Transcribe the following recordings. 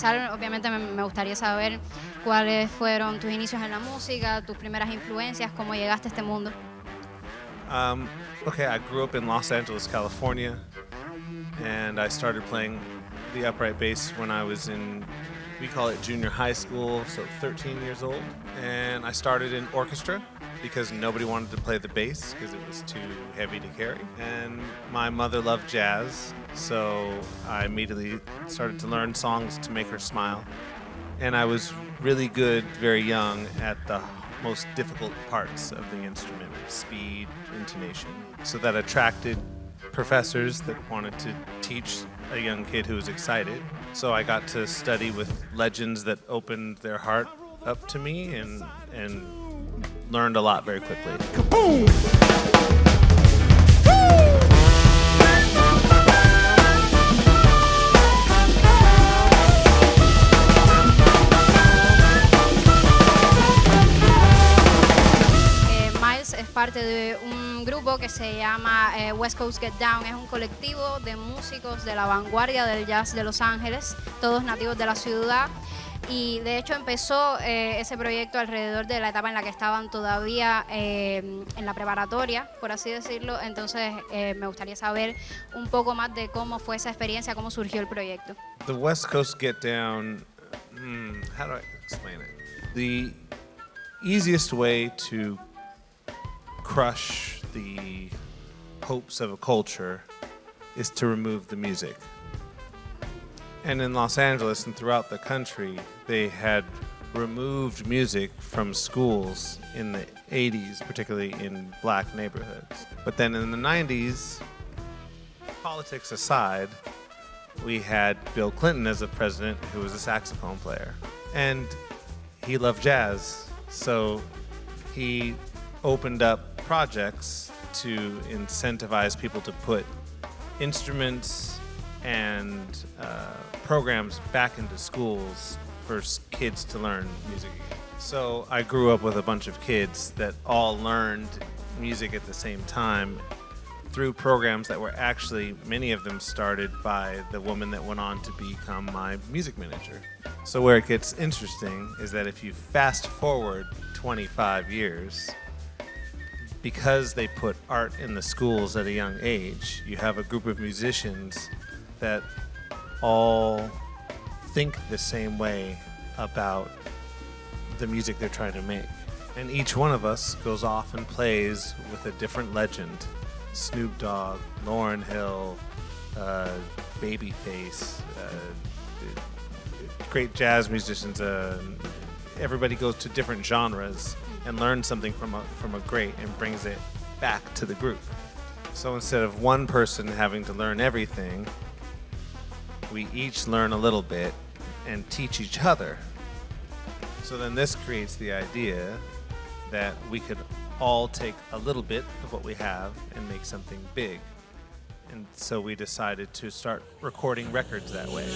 empezar, obviamente me gustaría saber cuáles fueron tus inicios en la música, tus primeras influencias, cómo llegaste a este mundo. Okay, I grew up in Los Angeles, California, and I started playing the upright bass when I was in, we call it junior high school, so 13 years old. And I started in orchestra because nobody wanted to play the bass because it was too heavy to carry. And my mother loved jazz, so I immediately started to learn songs to make her smile. And I was really good very young at the most difficult parts of the instrument, speed, intonation. So that attracted professors that wanted to teach a young kid who was excited. So I got to study with legends that opened their heart up to me and learned a lot very quickly. Kaboom! Miles es parte de un grupo que se llama West Coast Get Down. Es un colectivo de músicos de la vanguardia del jazz de Los Ángeles, todos nativos de la ciudad. Y de hecho empezó ese proyecto alrededor de la etapa en la que estaban todavía en la preparatoria, por así decirlo. Entonces me gustaría saber un poco más de cómo fue esa experiencia, cómo surgió el proyecto. The West Coast Get Down, how do I explain it? The easiest way to crush the hopes of a culture is to remove the music. And in Los Angeles and throughout the country, they had removed music from schools in the 80s, particularly in black neighborhoods. But then in the 90s, politics aside, we had Bill Clinton as a president who was a saxophone player. And he loved jazz, so he opened up projects to incentivize people to put instruments and programs back into schools for kids to learn music again. So I grew up with a bunch of kids that all learned music at the same time through programs that were actually, many of them started by the woman that went on to become my music manager. So where it gets interesting is that if you fast forward 25 years, because they put art in the schools at a young age, you have a group of musicians that all think the same way about the music they're trying to make. And each one of us goes off and plays with a different legend. Snoop Dogg, Lauryn Hill, Babyface, great jazz musicians. Everybody goes to different genres and learns something from a great and brings it back to the group. So instead of one person having to learn everything, we each learn a little bit and teach each other. So then this creates the idea that we could all take a little bit of what we have and make something big. And so we decided to start recording records that way.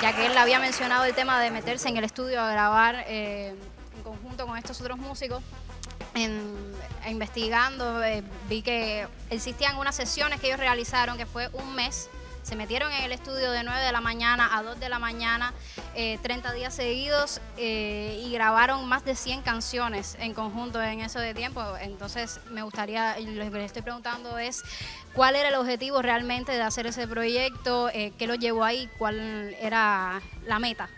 Ya que él había mencionado el tema de meterse en el estudio a grabar en conjunto con estos otros músicos, investigando vi que existían unas sesiones que ellos realizaron que fue un mes. Se metieron en el estudio de 9 de la mañana a 2 de la mañana, 30 días seguidos, y grabaron más de 100 canciones en conjunto en eso de tiempo. Entonces me gustaría, lo que les estoy preguntando es, ¿cuál era el objetivo realmente de hacer ese proyecto? ¿Qué lo llevó ahí? ¿Cuál era la meta?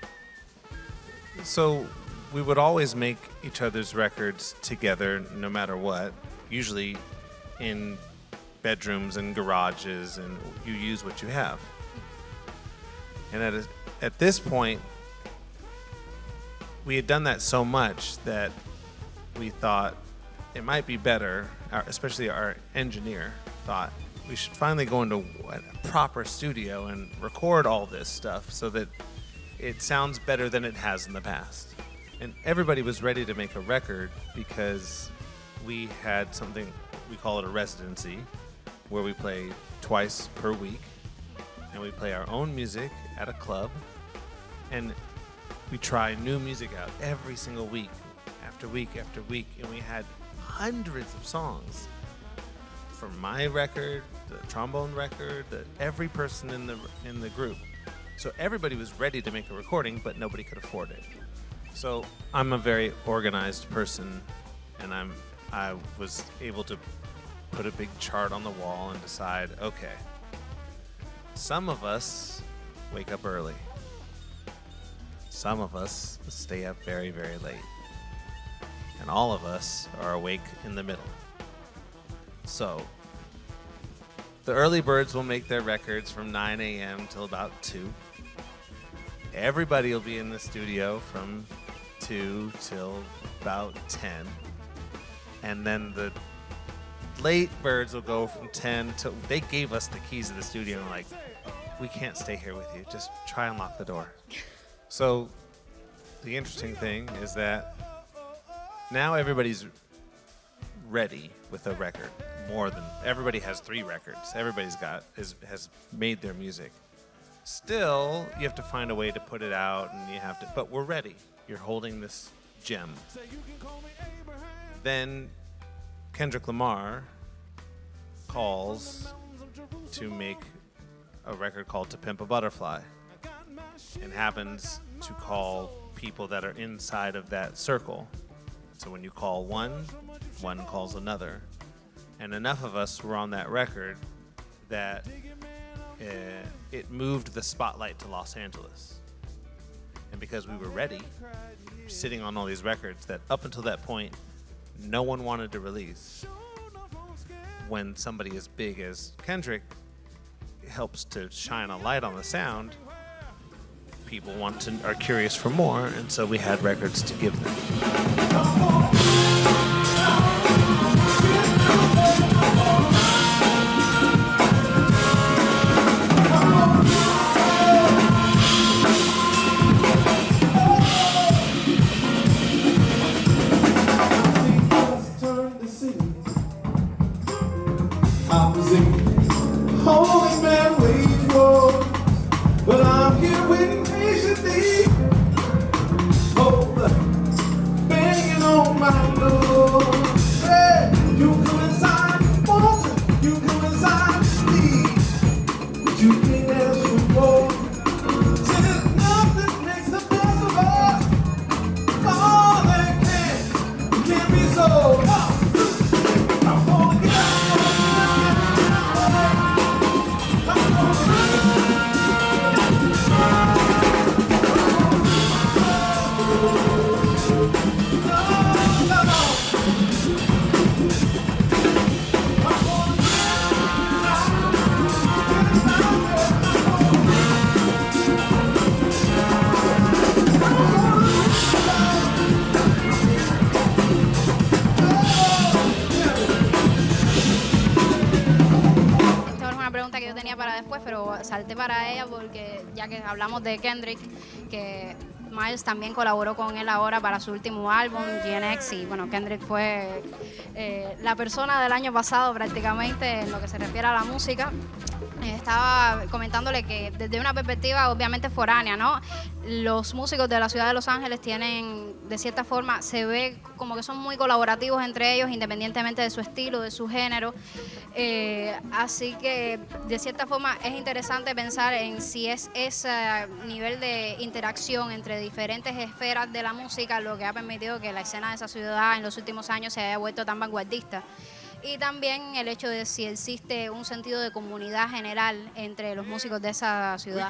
So we would always make each other's records together no matter what, usually in bedrooms and garages, and you use what you have. And at this point, we had done that so much that we thought it might be better, especially our engineer thought, we should finally go into a proper studio and record all this stuff so that it sounds better than it has in the past. And everybody was ready to make a record because we had something, we call it a residency, where we play twice per week, and we play our own music at a club, and we try new music out every single week, after week after week, and we had hundreds of songs. From my record, the trombone record, every person in the group. So everybody was ready to make a recording, but nobody could afford it. So I'm a very organized person, and I was able to put a big chart on the wall and decide, okay, some of us wake up early. Some of us stay up very, very late. And all of us are awake in the middle. So the early birds will make their records from 9 a.m. till about 2. Everybody will be in the studio from 2 till about 10. And then the late birds will go from 10 to, they gave us the keys to the studio and like, we can't stay here with you, just try and lock the door. So the interesting thing is that now everybody's ready with a record. More than, everybody has 3 records. Everybody's has made their music. Still, you have to find a way to put it out, and you have to, but we're ready. You're holding this gem. Then Kendrick Lamar calls to make a record called To Pimp a Butterfly, and happens to call people that are inside of that circle. So when you call one calls another. And enough of us were on that record that it moved the spotlight to Los Angeles. And because we were ready, sitting on all these records that up until that point, no one wanted to release. When somebody as big as Kendrick helps to shine a light on the sound, people are curious for more, and so we had records to give them. Holy man wage war, but I'm here waiting patiently. Oh, banging on my door. Hey, you come inside, want you come inside, please. But you can't ask for more. Since nothing makes the best of us, all that can't be so. I'm gonna get out. Para después, pero salté para ella porque ya que hablamos de Kendrick, que Miles también colaboró con él ahora para su último álbum, GNX, y bueno, Kendrick fue la persona del año pasado prácticamente en lo que se refiere a la música. Estaba comentándole que desde una perspectiva obviamente foránea, ¿no? Los músicos de la ciudad de Los Ángeles tienen, de cierta forma, se ve como que son muy colaborativos entre ellos, independientemente de su estilo, de su género. Así que, de cierta forma, es interesante pensar en si es ese nivel de interacción entre diferentes esferas de la música lo que ha permitido que la escena de esa ciudad en los últimos años se haya vuelto tan vanguardista. Y también el hecho de si existe un sentido de comunidad general entre los músicos de esa ciudad.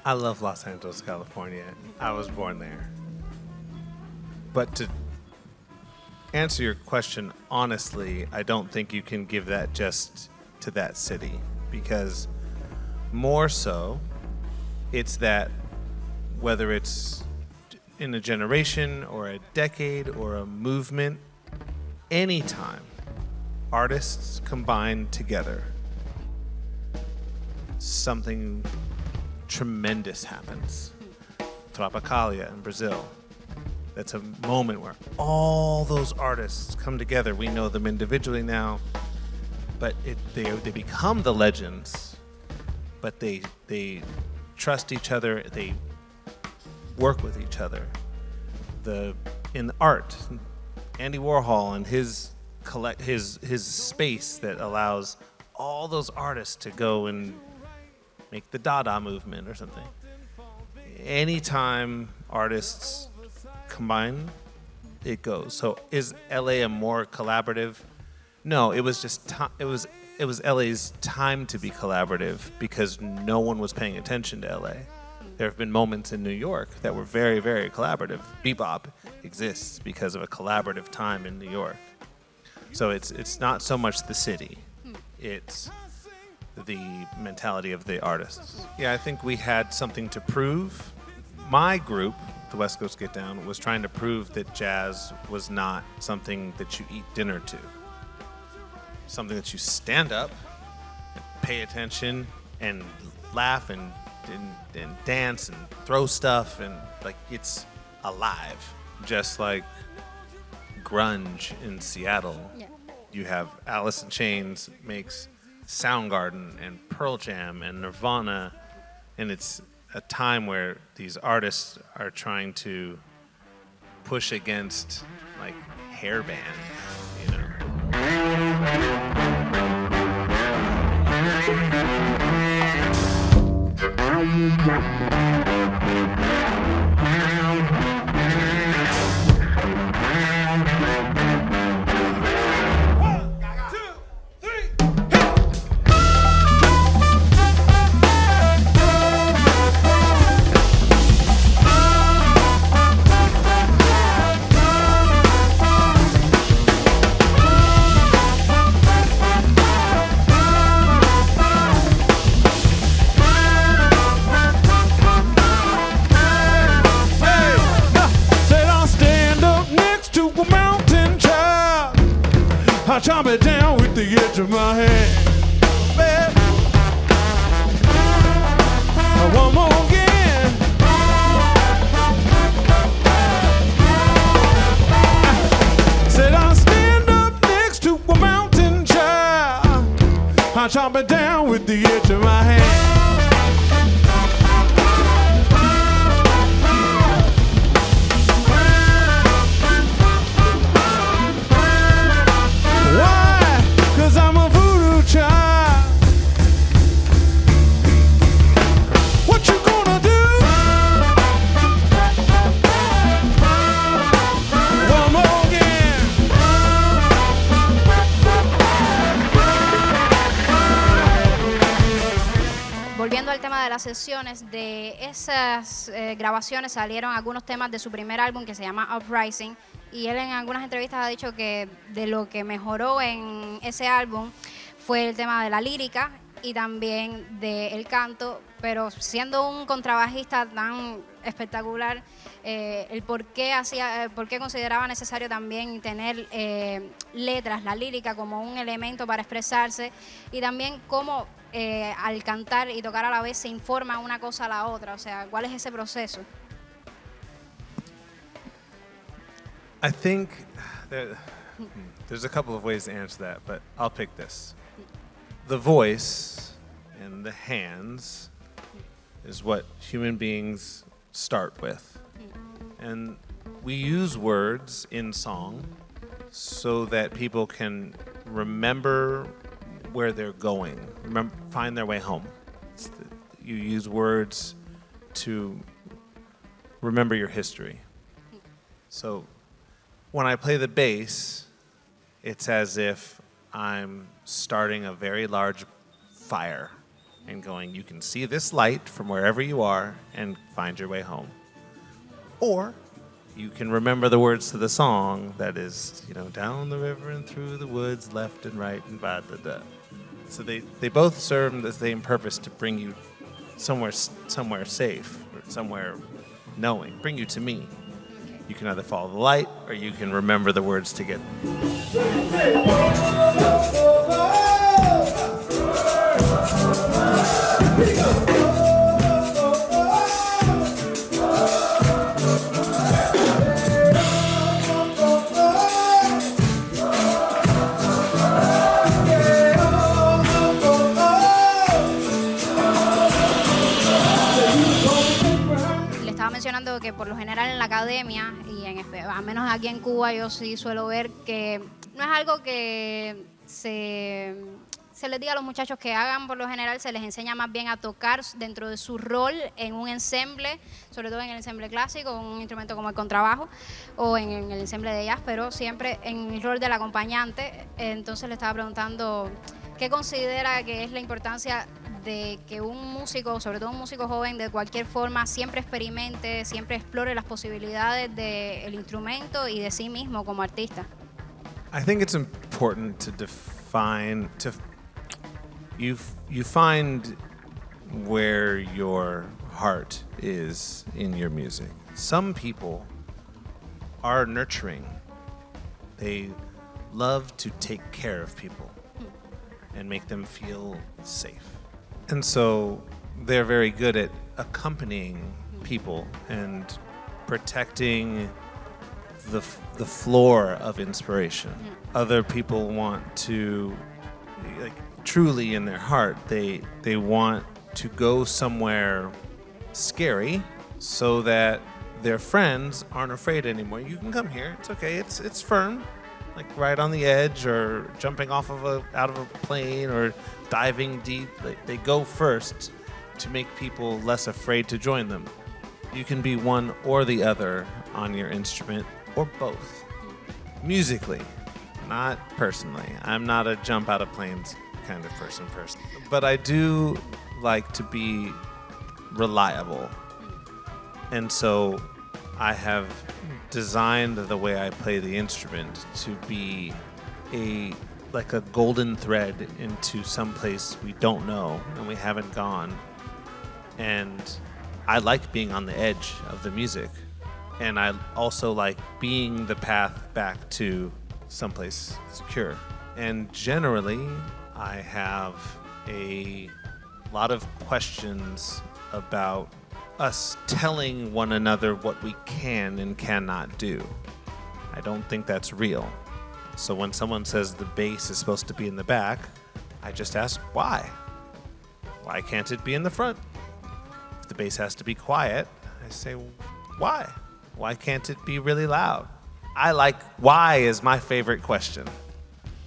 I love Los Angeles, California. I was born there. But to answer your question honestly, I don't think you can give that just to that city, because more so, it's that whether it's in a generation or a decade or a movement, anytime artists combine together, something tremendous happens. Tropicalia in Brazil. That's a moment where all those artists come together. We know them individually now, but they become the legends, but they trust each other, they work with each other. In the art, Andy Warhol and his space that allows all those artists to go and make the Dada movement or something. Anytime artists combine, it goes. So is LA a more collaborative? No, it was just it was LA's time to be collaborative because no one was paying attention to LA. There have been moments in New York that were very, very collaborative. Bebop exists because of a collaborative time in New York. So it's not so much the city, it's the mentality of the artists. Yeah, I think we had something to prove. My group, the West Coast Get Down, was trying to prove that jazz was not something that you eat dinner to. Something that you stand up, pay attention, and laugh and dance and throw stuff, and like it's alive. Just like grunge in Seattle. Yeah. You have Alice in Chains makes Soundgarden and Pearl Jam and Nirvana, and it's a time where these artists are trying to push against like hair bands, you know. it down with the edge of my hand. Baby, one more again. Said I'll stand up next to a mountain child. I chop it down with the edge of my hand. I'm a voodoo child. What you gonna do? One more again. Volviendo al tema de las sesiones, de esas grabaciones salieron algunos temas de su primer álbum que se llama Uprising. Y él en algunas entrevistas ha dicho que de lo que mejoró en ese álbum fue el tema de la lírica y también del canto, pero siendo un contrabajista tan espectacular, el por qué consideraba necesario también tener letras, la lírica como un elemento para expresarse, y también cómo al cantar y tocar a la vez se informa una cosa a la otra, o sea, ¿cuál es ese proceso? I think there's a couple of ways to answer that, but I'll pick this. The voice and the hands is what human beings start with. And we use words in song so that people can remember where they're going, find their way home. You use words to remember your history. So when I play the bass, it's as if I'm starting a very large fire and going, you can see this light from wherever you are and find your way home. Or you can remember the words to the song that is, down the river and through the woods, left and right and ba-da-da. So they both serve the same purpose, to bring you somewhere safe, or somewhere knowing, bring you to me. You can either follow the light or you can remember the words to get. Mencionando que por lo general en la academia y al menos aquí en Cuba yo sí suelo ver que no es algo que se les diga a los muchachos que hagan. Por lo general se les enseña más bien a tocar dentro de su rol en un ensemble, sobre todo en el ensemble clásico, un instrumento como el contrabajo, o en el ensemble de jazz, pero siempre en el rol del acompañante. Entonces le estaba preguntando qué considera que es la importancia de que un músico, sobre todo un músico joven, de cualquier forma, siempre experimente, siempre explore las posibilidades del instrumento y de sí mismo como artista. I think it's important to define, you find where your heart is in your music. Some people are nurturing. They love to take care of people and make them feel safe. And so they're very good at accompanying people and protecting the floor of inspiration. Other people want to, truly in their heart, they want to go somewhere scary so that their friends aren't afraid anymore. You can come here, it's okay, it's firm, like right on the edge, or jumping off of out of a plane, or diving deep. They go first to make people less afraid to join them. You can be one or the other on your instrument, or both. Musically, not personally. I'm not a jump out of planes kind of person. But I do like to be reliable. And so I have designed the way I play the instrument to be like a golden thread into some place we don't know and we haven't gone. And I like being on the edge of the music. And I also like being the path back to someplace secure. And generally, I have a lot of questions about us telling one another what we can and cannot do. I don't think that's real. So when someone says the bass is supposed to be in the back, I just ask why. Why can't it be in the front? If the bass has to be quiet, I say why? Why can't it be really loud? I like why is my favorite question.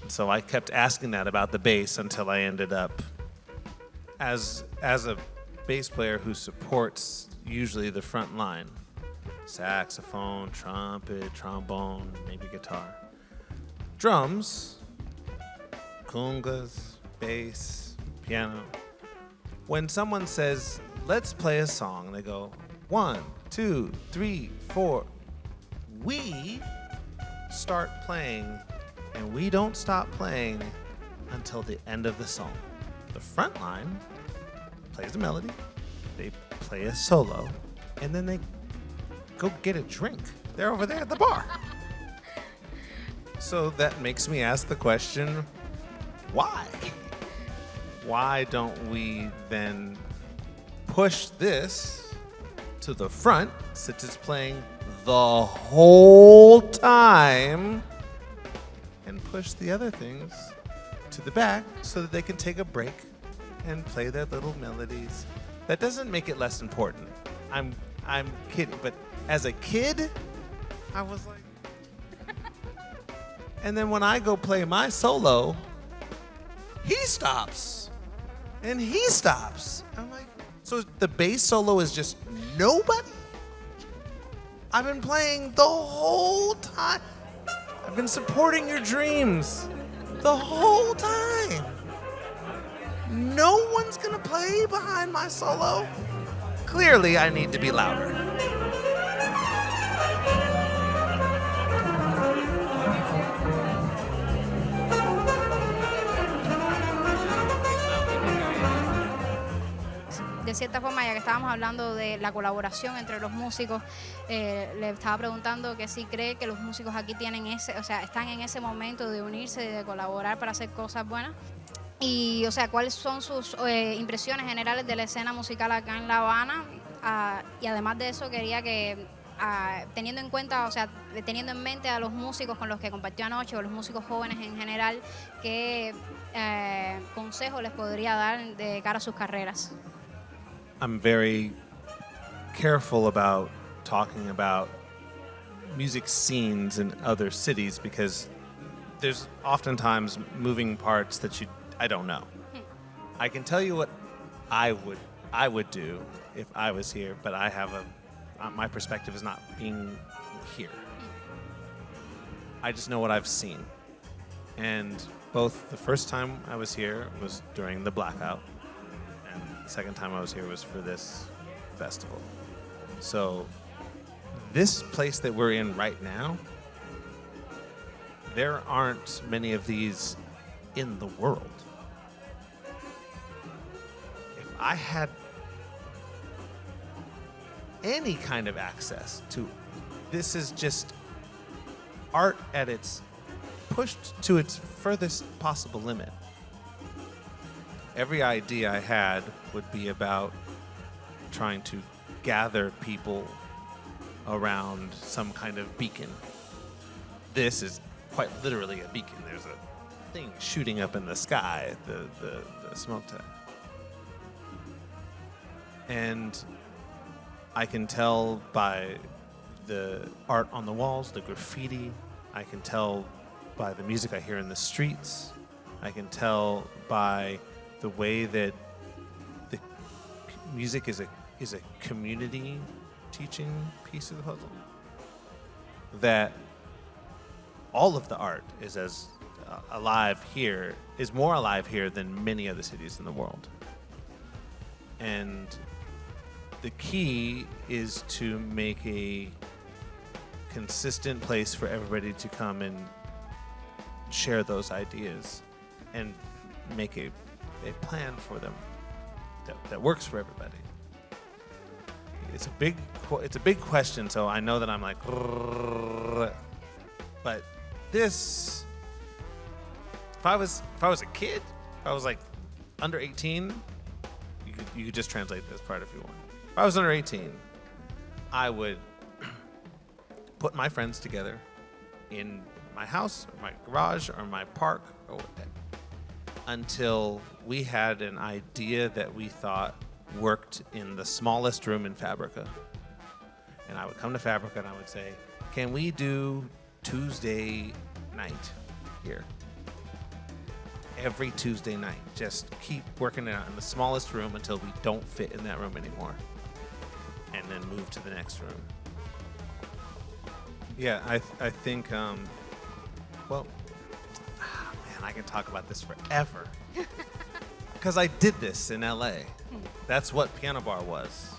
So I kept asking that about the bass until I ended up as a bass player who supports usually the front line. Saxophone, trumpet, trombone, maybe guitar. Drums, congas, bass, piano. When someone says, let's play a song, they go, 1, 2, 3, 4. We start playing, and we don't stop playing until the end of the song. The front line plays the melody, they play a solo, and then they go get a drink. They're over there at the bar. So that makes me ask the question, why? Why don't we then push this to the front, since it's playing the whole time, and push the other things to the back so that they can take a break and play their little melodies? That doesn't make it less important. I'm kidding, but as a kid, I was like, and then when I go play my solo, he stops, and he stops. I'm like, so the bass solo is just nobody? I've been playing the whole time. I've been supporting your dreams the whole time. No one's gonna play behind my solo? Clearly, I need to be louder. De cierta forma, ya que estábamos hablando de la colaboración entre los músicos, le estaba preguntando que si cree que los músicos aquí tienen están en ese momento de unirse y de colaborar para hacer cosas buenas. Y, cuáles son sus impresiones generales de la escena musical acá en La Habana. Y además de eso, quería que, teniendo en mente a los músicos con los que compartió anoche, o los músicos jóvenes en general, ¿qué consejo les podría dar de cara a sus carreras? I'm very careful about talking about music scenes in other cities because there's oftentimes moving parts that I don't know. I can tell you what I would do if I was here, but I have my perspective is not being here. I just know what I've seen. And both the first time I was here was during the blackout, and the second time I was here was for this festival. So this place that we're in right now, there aren't many of these in the world. If I had any kind of access to, this is just art at its pushed to its furthest possible limit. Every idea I had would be about trying to gather people around some kind of beacon. This is quite literally a beacon. There's a thing shooting up in the sky, the smoke tech. And I can tell by the art on the walls, the graffiti. I can tell by the music I hear in the streets. I can tell by the way that the music is a community teaching piece of the puzzle. That all of the art is as alive here, is more alive here than many other cities in the world. And the key is to make a consistent place for everybody to come and share those ideas and make a plan for them that works for everybody. It's a big question, so I know that I'm like, but this, if I was a kid, if I was like under 18, you could just translate this part if you want. If I was under 18, I would put my friends together in my house, or my garage, or my park, or whatever, until we had an idea that we thought worked in the smallest room in Fábrica. And I would come to Fábrica and I would say, can we do Tuesday night here? Every Tuesday night. Just keep working it out in the smallest room until we don't fit in that room anymore. And then move to the next room. Yeah, I think, well, man, I can talk about this forever. Because I did this in LA. That's what Piano Bar was.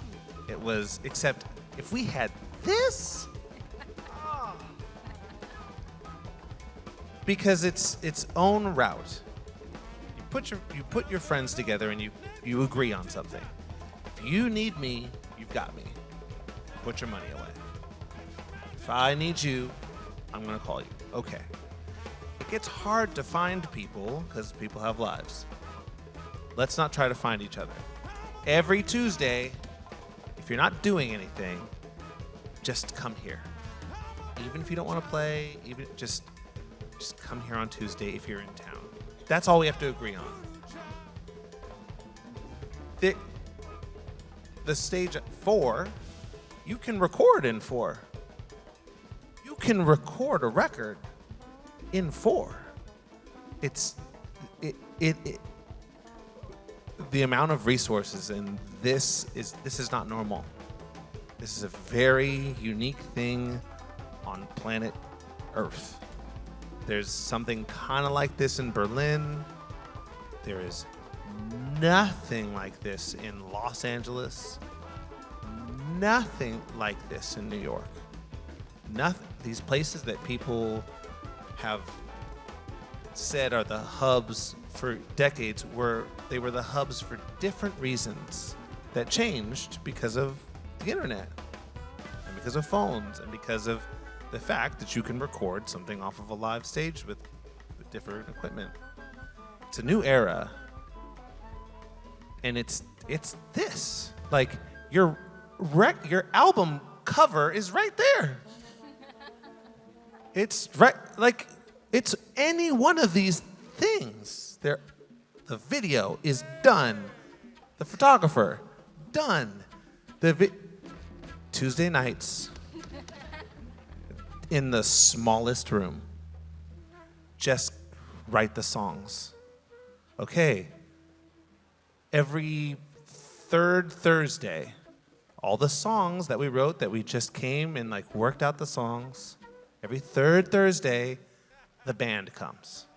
It was, except if we had this, because it's its own route. You put your friends together and you agree on something. If you need me, you've got me. Put your money away. If I need you, I'm gonna call you. Okay. It gets hard to find people because people have lives. Let's not try to find each other. Every Tuesday, if you're not doing anything, just come here. Even if you don't want to play, even just come here on Tuesday if you're in town. That's all we have to agree on. The stage at 4, you can record in 4. You can record a record in 4. The amount of resources in this is not normal. This is a very unique thing on planet Earth. There's something kind of like this in Berlin. There is nothing like this in Los Angeles. Nothing like this in New York. Nothing. These places that people have said are the hubs for decades were the hubs for different reasons that changed because of the internet and because of phones and because of the fact that you can record something off of a live stage with different equipment. It's a new era, and it's this. Like your album cover is right there. It's right, like it's any one of these things. The video is done. The photographer, done. Tuesday nights in the smallest room. Just write the songs. Okay. Every third Thursday, all the songs that we wrote that we just came and like worked out the songs. Every third Thursday, the band comes.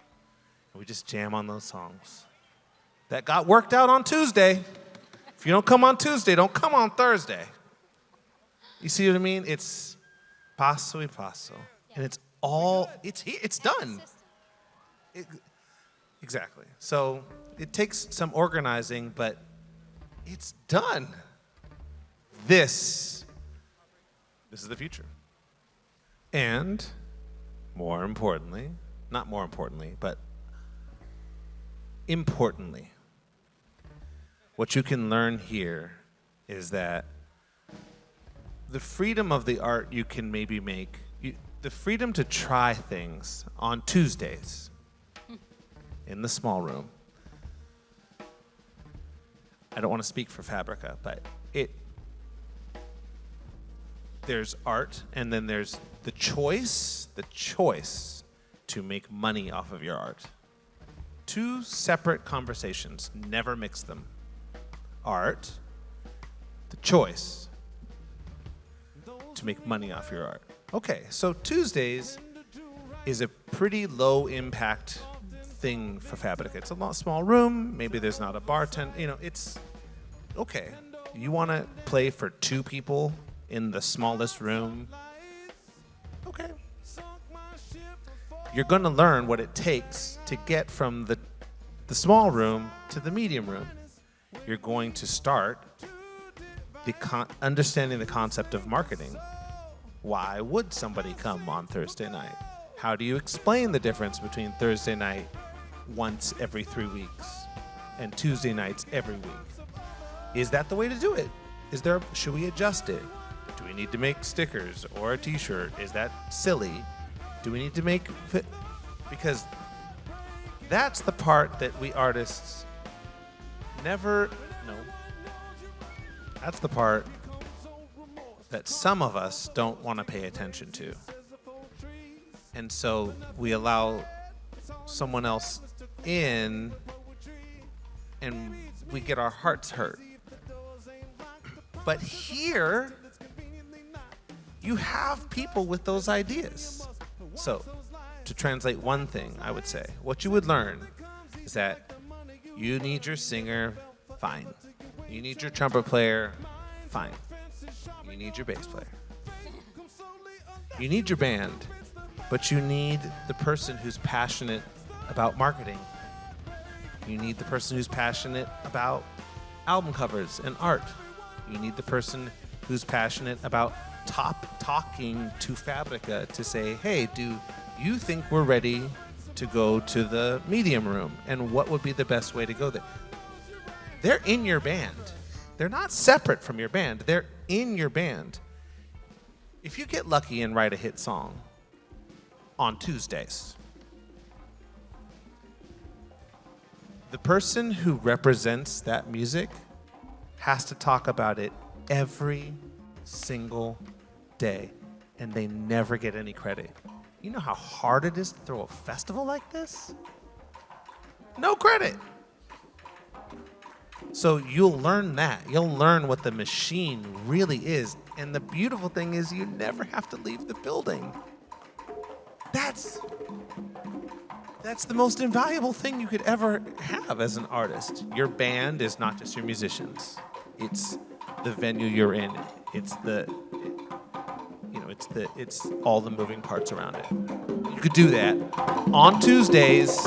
And we just jam on those songs. That got worked out on Tuesday. If you don't come on Tuesday, don't come on Thursday. You see what I mean? It's paso y paso. And it's done. Exactly. So it takes some organizing, but it's done. This is the future. And more importantly, not more importantly, but importantly, what you can learn here is that the freedom of the art you can maybe make, the freedom to try things on Tuesdays in the small room. I don't want to speak for Fábrica, but there's art, and then there's the choice to make money off of your art. Two separate conversations, never mix them. Art, the choice to make money off your art. Okay, so Tuesdays is a pretty low impact thing for Fábrica. It's a small room, maybe there's not a bartender, it's okay. You want to play for 2 people in the smallest room? Okay. You're going to learn what it takes to get from the small room to the medium room. You're going to start understanding the concept of marketing. Why would somebody come on Thursday night? How do you explain the difference between Thursday night once every 3 weeks and Tuesday nights every week. Is that the way to do it? Should we adjust it? Do we need to make stickers or a t-shirt? Is that silly? Do we need to make because that's the part that we artists never know. That's the part that some of us don't want to pay attention to. And so we allow someone else in and we get our hearts hurt. But here, you have people with those ideas. So, to translate one thing, I would say, what you would learn is that you need your singer, fine. You need your trumpet player, fine. You need your bass player. You need your band, but you need the person who's passionate about marketing. You need the person who's passionate about album covers and art. You need the person who's passionate about talking to Fábrica to say, hey, do you think we're ready to go to the medium room? And what would be the best way to go there? They're in your band. They're not separate from your band. They're in your band. If you get lucky and write a hit song on Tuesdays, the person who represents that music has to talk about it every single day, and they never get any credit. You know how hard it is to throw a festival like this? No credit. So you'll learn that. You'll learn what the machine really is. And the beautiful thing is you never have to leave the building. That's the most invaluable thing you could ever have as an artist. Your band is not just your musicians. It's the venue you're in. It's it's all the moving parts around it. You could do that on Tuesdays.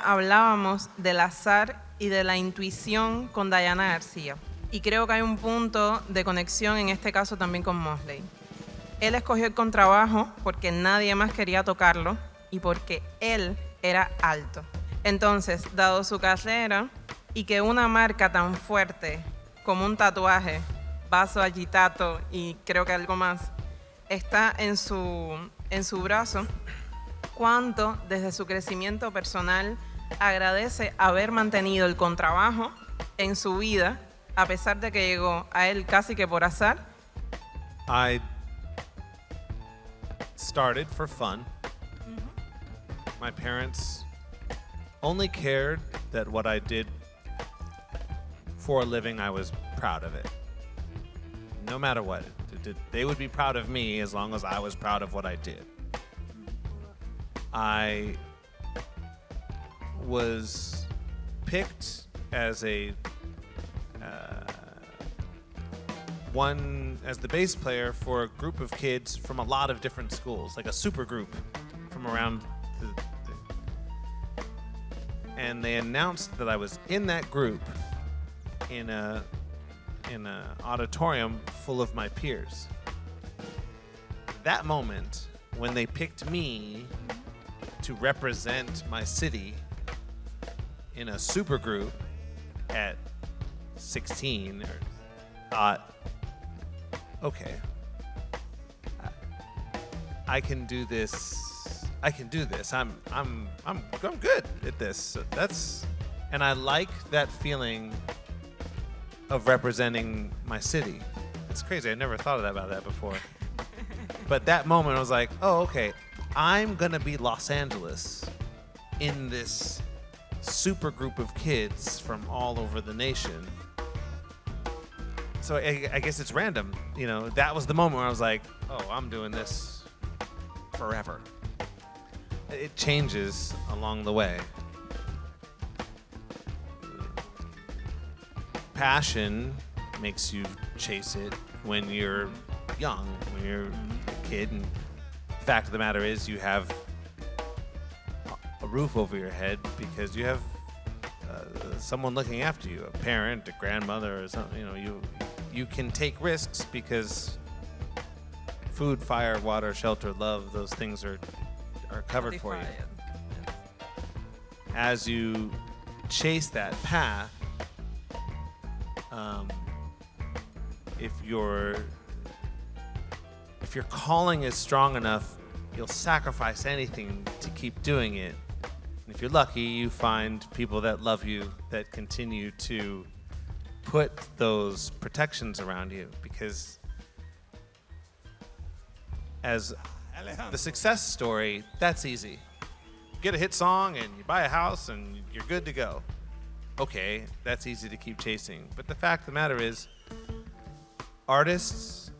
Hablábamos del azar y de la intuición con Diana García. Y creo que hay un punto de conexión en este caso también con Mosley. Él escogió el contrabajo porque nadie más quería tocarlo y porque él era alto. Entonces, dado su carrera y que una marca tan fuerte como un tatuaje, vaso agitato y creo que algo más, está en su brazo, cuánto desde su crecimiento personal agradece haber mantenido el contrabajo en su vida, a pesar de que llegó a él casi que por azar. I started for fun. My parents only cared that what I did for a living, I was proud of it. No matter what. They would be proud of me as long as I was proud of what I did. I was picked as as the bass player for a group of kids from a lot of different schools, like a super group from around and they announced that I was in that group in a auditorium full of my peers. That moment when they picked me to represent my city in a super group at 16, thought, okay, I can do this. I can do this. I'm good at this. And I like that feeling of representing my city. It's crazy. I never thought about that before. But that moment, I was like, oh, okay, I'm gonna be Los Angeles in this super group of kids from all over the nation. So I guess it's random. You know, that was the moment where I was like, oh, I'm doing this forever. It changes along the way. Passion makes you chase it when you're young, when you're a kid. And the fact of the matter is you have a roof over your head because you have someone looking after you, a parent, a grandmother, or something. You know, you can take risks because food, fire, water, shelter, love, those things are covered for you. As you chase that path, if your calling is strong enough, you'll sacrifice anything to keep doing it. And if you're lucky, you find people that love you, that continue to put those protections around you. Because as the success story, that's easy. You get a hit song and you buy a house and you're good to go. Okay, that's easy to keep chasing. But the fact of the matter is, artists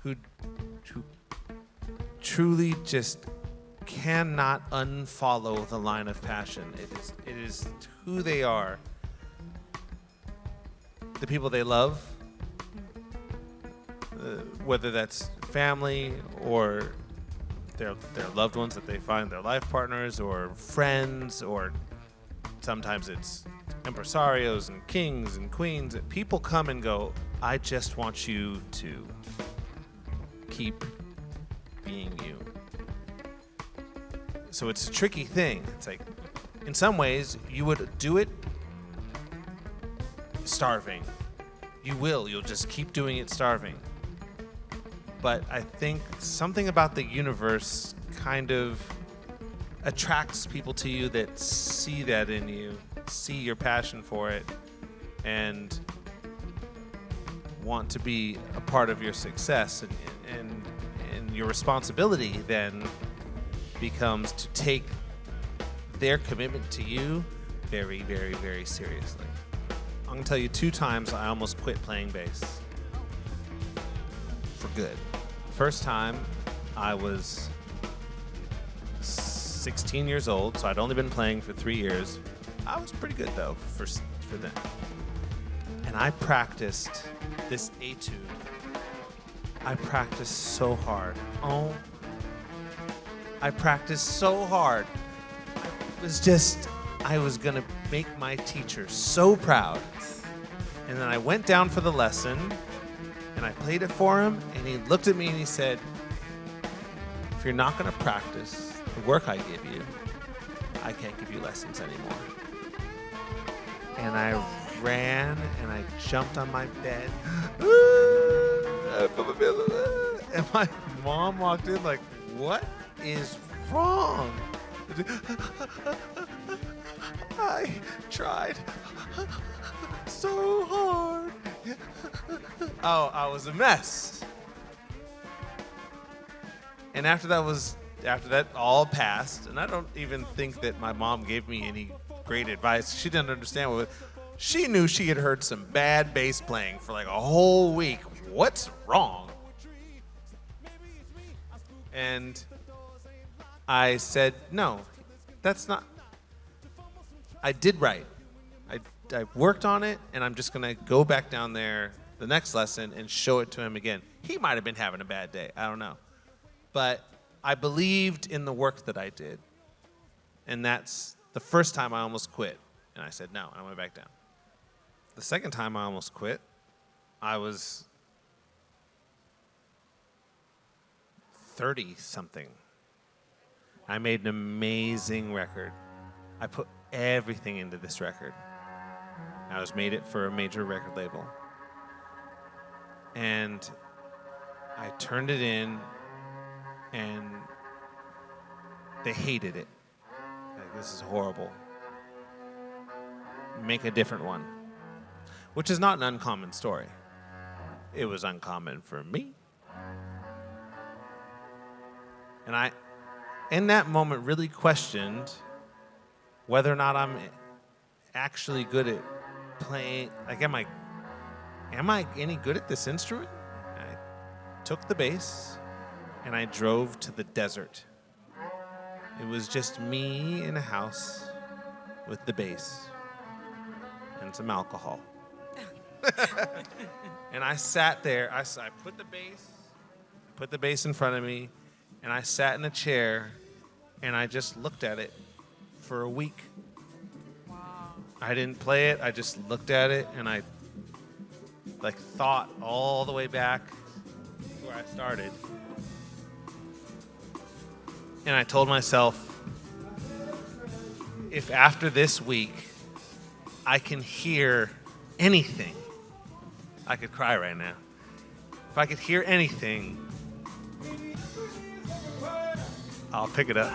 who truly just cannot unfollow the line of passion. It is who they are. The people they love, whether that's family or their loved ones that they find their life partners, or friends, or sometimes it's impresarios and kings and queens. People come and go. I just want you to keep being you. So it's a tricky thing. It's like, in some ways, you would do it starving. You'll just keep doing it starving. But I think something about the universe kind of attracts people to you that see that in you, see your passion for it, and want to be a part of your success. And your responsibility then becomes to take their commitment to you very, very, very seriously. I'm going to tell you 2 times I almost quit playing bass. For good. First time, I was 16 years old, so I'd only been playing for 3 years. I was pretty good, though, for then. And I practiced this etude. I practiced so hard. I practiced so hard. I was gonna make my teacher so proud. And then I went down for the lesson, and I played it for him, and he looked at me and he said, if you're not gonna practice the work I give you, I can't give you lessons anymore. And I ran and I jumped on my bed. And my mom walked in like, what is wrong? I tried so hard. Oh, I was a mess. And after that all passed, and I don't even think that my mom gave me any great advice. She didn't understand she knew she had heard some bad bass playing for like a whole week. What's wrong? And I said, no, that's not. I did write. I worked on it, and I'm just going to go back down there the next lesson and show it to him again. He might have been having a bad day. I don't know. But I believed in the work that I did. And that's the first time I almost quit. And I said no, and I went back down. The second time I almost quit, I was 30-something. I made an amazing record. I put everything into this record. I made it for a major record label. And I turned it in, and they hated it. Like, this is horrible. Make a different one. Which is not an uncommon story. It was uncommon for me. And I, in that moment, really questioned whether or not I'm actually good at playing. Like, am I any good at this instrument? I took the bass and I drove to the desert. It was just me in a house with the bass and some alcohol. And I sat there. I put the bass in front of me, and I sat in a chair, and I just looked at it for a week. Wow. I didn't play it. I just looked at it, and I thought all the way back to where I started. And I told myself, if after this week I can hear anything, I could cry right now. If I could hear anything, I'll pick it up.